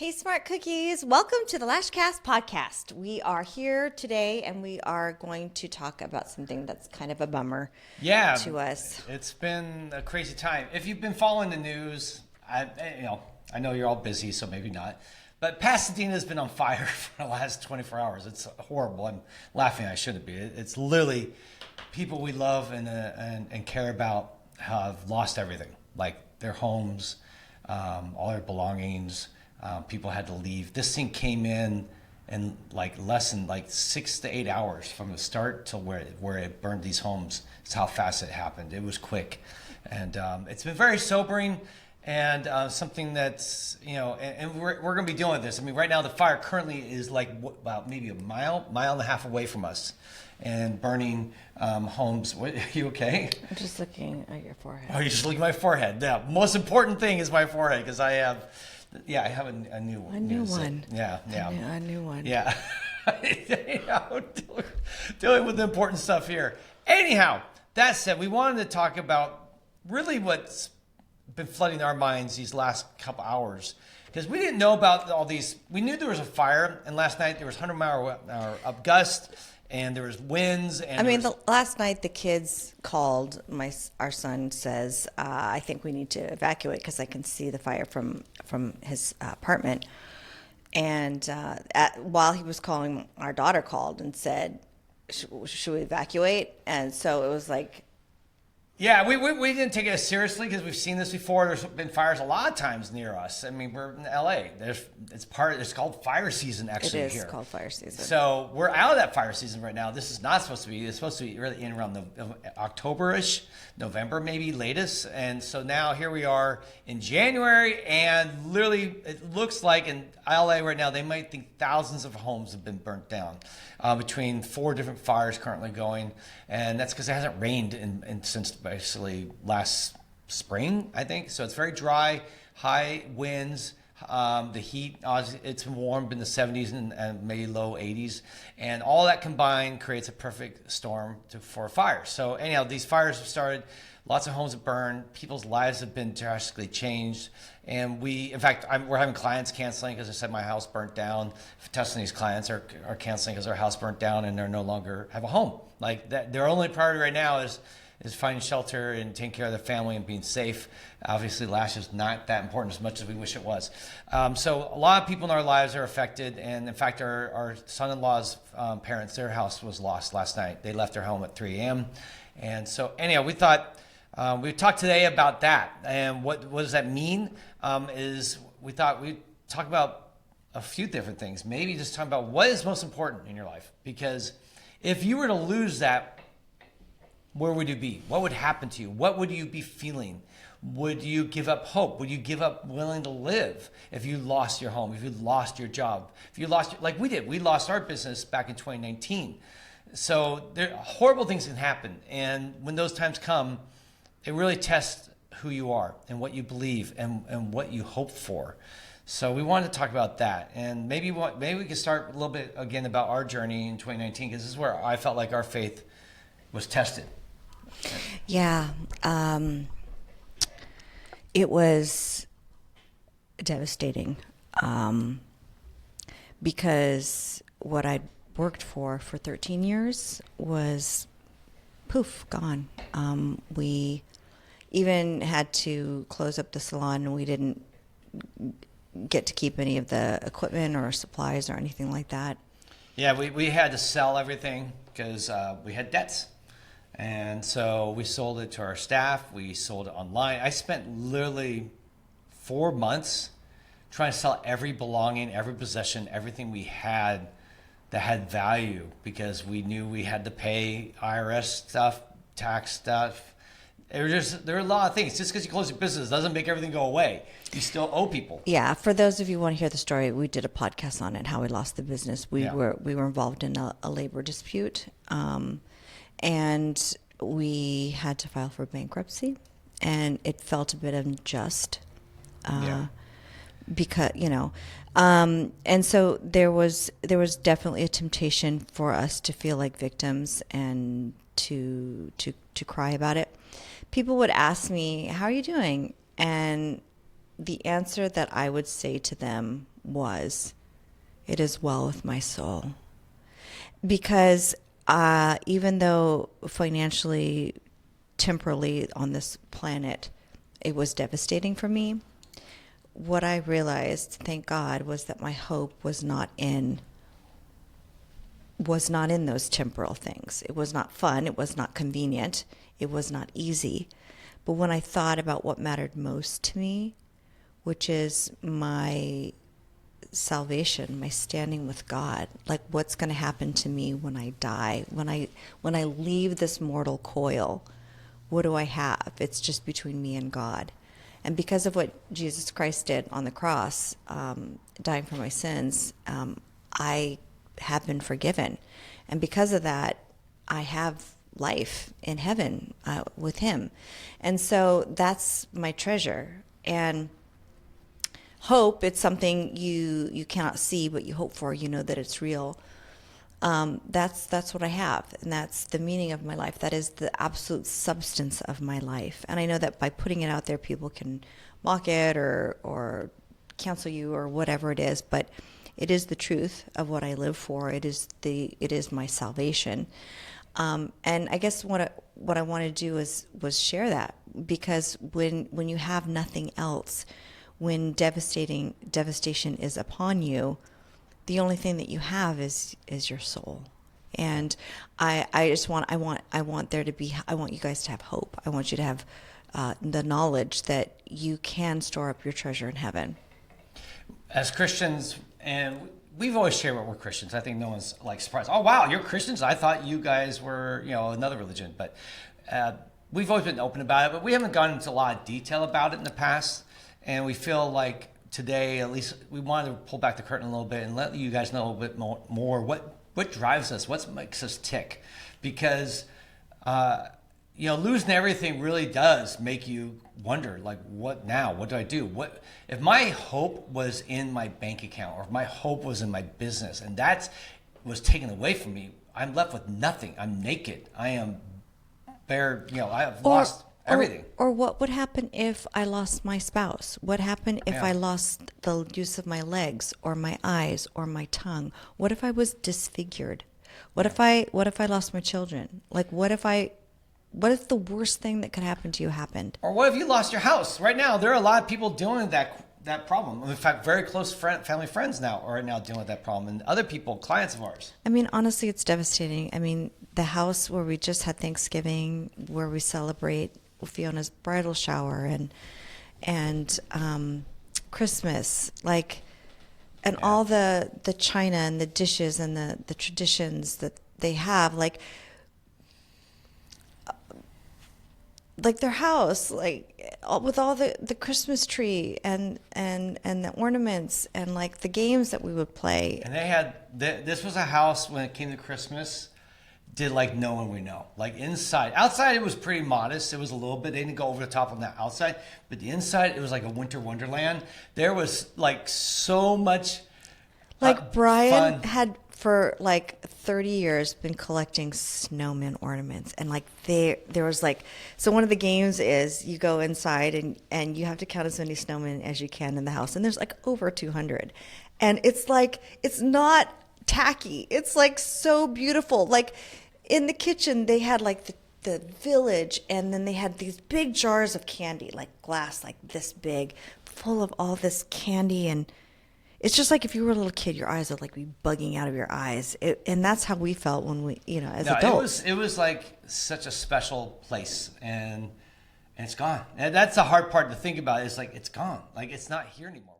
Hey, Smart Cookies. Welcome to the Lashcast podcast. We are here today and we are going to talk about something that's kind of a bummer to us. It's been a crazy time. If you've been following the news, I know you're all busy, so maybe not. But Pasadena has been on fire for the last 24 hours. It's horrible. I'm laughing. I shouldn't be. It's literally people we love and care about have lost everything, like their homes, all their belongings. People had to leave. This thing came in like less than 6 to 8 hours from the start to where it burned these homes. It's how fast it happened. It was quick, and it's been very sobering and something that's and we're going to be dealing with this. I mean, right now the fire currently is about maybe a mile and a half away from us, and burning homes. What, are you okay? I'm just looking at your forehead. Oh, you're just looking at my forehead. Yeah, most important thing is my forehead because I have a new one. A new one. Yeah. A new one. Yeah. Dealing with the important stuff here. Anyhow, that said, we wanted to talk about really what's been flooding our minds these last couple hours. Because we didn't know about all these. We knew there was a fire, and last night there was 100-mile-an-hour up gust, and there was winds. And last night the kids called. Our son says, "I think we need to evacuate because I can see the fire from his apartment." And while he was calling, our daughter called and said, "Should we evacuate?" And so it was like. Yeah, we didn't take it as seriously because we've seen this before. There's been fires a lot of times near us. I mean, we're in LA. It's called fire season actually here. It is called fire season. So we're out of that fire season right now. This is not supposed to be. It's supposed to be really in around October-ish, November maybe latest. And so now here we are in January, and literally it looks like in LA right now they might think thousands of homes have been burnt down between 4 different fires currently going, and that's because it hasn't rained since basically last spring, I think. So it's very dry, high winds. The heat, it's been warm in the 70s and maybe low 80s. And all that combined creates a perfect storm for fire. So anyhow, these fires have started. Lots of homes have burned. People's lives have been drastically changed. And we're having clients canceling because I said my house burnt down. These clients are canceling because their house burnt down and they no longer have a home. Like that, their only priority right now is finding shelter and taking care of their family and being safe. Obviously, last is not that important as much as we wish it was. So a lot of people in our lives are affected. And in fact, our son-in-law's parents, their house was lost last night. They left their home at 3 a.m. And so anyhow, we thought we'd talk today about that. And what does that mean? Is we thought we'd talk about a few different things. Maybe just talk about what is most important in your life. Because if you were to lose that, where would you be? What would happen to you? What would you be feeling? Would you give up hope? Would you give up willing to live if you lost your home, if you lost your job, if you lost, like we did, we lost our business back in 2019. So horrible things can happen. And when those times come, it really tests who you are and what you believe and what you hope for. So we wanted to talk about that. And maybe we could start a little bit again about our journey in 2019, because this is where I felt like our faith was tested. Yeah. It was devastating because what I'd worked for 13 years was poof, gone. We even had to close up the salon, and we didn't get to keep any of the equipment or supplies or anything like that. Yeah, we had to sell everything because we had debts. And so we sold it to our staff. We sold it online. I spent literally 4 months trying to sell every belonging, every possession, everything we had that had value, because we knew we had to pay IRS stuff, tax stuff. There were a lot of things. Just because you close your business doesn't make everything go away. You still owe people. Yeah. For those of you who want to hear the story, we did a podcast on it, how we lost the business. We were involved in a labor dispute. And we had to file for bankruptcy, and it felt a bit unjust because, and so there was definitely a temptation for us to feel like victims and to cry about it. People would ask me, "How are you doing?" And the answer that I would say to them was, "It is well with my soul." Because even though financially, temporally on this planet, it was devastating for me, what I realized, thank God, was that my hope was not in those temporal things. It was not fun. It was not convenient. It was not easy. But when I thought about what mattered most to me, which is my salvation, my standing with God, like what's going to happen to me when I die, when I leave this mortal coil, what do I have? It's just between me and God. And because of what Jesus Christ did on the cross, dying for my sins, I have been forgiven. And because of that, I have life in heaven with him. And so that's my treasure. And hope, it's something you cannot see, but you hope for, you know that it's real. That's what I have, and that's the meaning of my life. That is the absolute substance of my life. And I know that by putting it out there, people can mock it or cancel you or whatever it is, but it is the truth of what I live for. It is my salvation. And I guess what I want to do was share that, because when you have nothing else, when devastation is upon you, the only thing that you have is your soul. And I want you guys to have hope. I want you to have the knowledge that you can store up your treasure in heaven. As Christians, and we've always shared what we're Christians. I think no one's like surprised. Oh wow, you're Christians? I thought you guys were, another religion. But we've always been open about it. But we haven't gone into a lot of detail about it in the past. And we feel like today, at least, we wanted to pull back the curtain a little bit and let you guys know a little bit more what drives us, what makes us tick. Because, losing everything really does make you wonder, like, what now? What do I do? What if my hope was in my bank account, or if my hope was in my business, and that was taken away from me? I'm left with nothing. I'm naked. I am bare. I have lost everything. Or what would happen if I lost my spouse? What happened if I lost the use of my legs or my eyes or my tongue? What if I was disfigured? What if I lost my children? Like, what if the worst thing that could happen to you happened? Or what if you lost your house? Right now, there are a lot of people dealing with that problem. In fact, very close family friends now are now dealing with that problem, and other people, clients of ours. I mean, honestly, it's devastating. I mean, the house where we just had Thanksgiving, where we celebrate Fiona's bridal shower and Christmas, all the china and the dishes and the traditions that they have, like their house, with all the Christmas tree and the ornaments and the games that we would play. And they had this was a house when it came to Christmas. Did like no one we know. Like inside. Outside it was pretty modest. It was a little bit, they didn't go over the top on the outside. But the inside, it was like a winter wonderland. There was so much Brian fun. had for 30 years been collecting snowman ornaments. And there was so one of the games is you go inside and you have to count as many snowmen as you can in the house. And there's over 200. And it's it's not tacky. It's so beautiful. In the kitchen, they had the village, and then they had these big jars of candy, glass, this big, full of all this candy. And it's just if you were a little kid, your eyes would be bugging out of your eyes. And that's how we felt when we, as adults. It was such a special place, and it's gone. And that's the hard part to think about. It's it's gone. It's not here anymore.